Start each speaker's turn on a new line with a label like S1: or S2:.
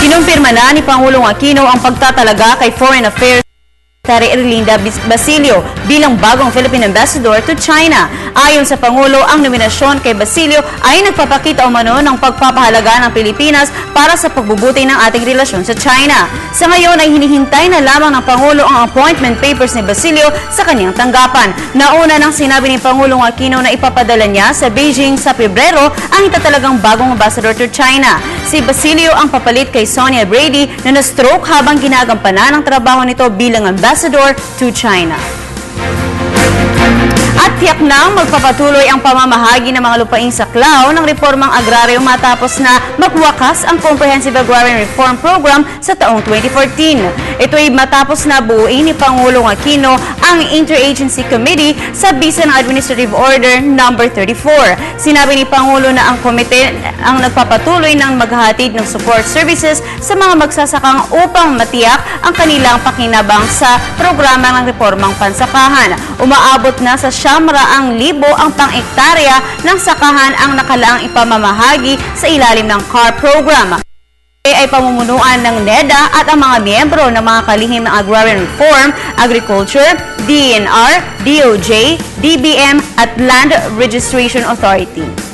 S1: Kinumpirma na ni Pangulong Aquino ang pagtatalaga kay Foreign Affairs Secretary Erlinda Basilio bilang bagong Philippine Ambassador to China. Ayon sa Pangulo, ang nominasyon kay Basilio ay nagpapakita umano ng pagpapahalaga ng Pilipinas para sa pagbubuti ng ating relasyon sa China. Sa ngayon ay hinihintay na lamang ng Pangulo ang appointment papers ni Basilio sa kanyang tanggapan. Nauna nang sinabi ni Pangulong Aquino na ipapadala niya sa Beijing sa Pebrero ang itatalagang bagong ambassador to China. Si Basilio ang papalit kay Sonia Brady na na-stroke habang ginagampanan ang trabaho nito bilang ambassador to China. At tiyak nang magpapatuloy ang pamamahagi ng mga lupaing saklaw ng reformang agraryo matapos na magwakas ang Comprehensive Agrarian Reform Program sa taong 2014. Ito ay matapos na buuin ni Pangulong Aquino ang Interagency Committee sa bisa ng Administrative Order No. 34. Sinabi ni Pangulo na ang komite ang nagpapatuloy ng maghahatid ng support services sa mga magsasakang upang matiyak ang kanilang pakinabang sa programa ng reformang pansakahan. Umaabot na sa 100,000 ang pang-ektarya ng sakahan ang nakalaang ipamamahagi sa ilalim ng CAR program. Ay pamumunuan ng NEDA at ang mga miyembro ng mga kalihim ng Agrarian Reform, Agriculture, DENR, DOJ, DBM at Land Registration Authority.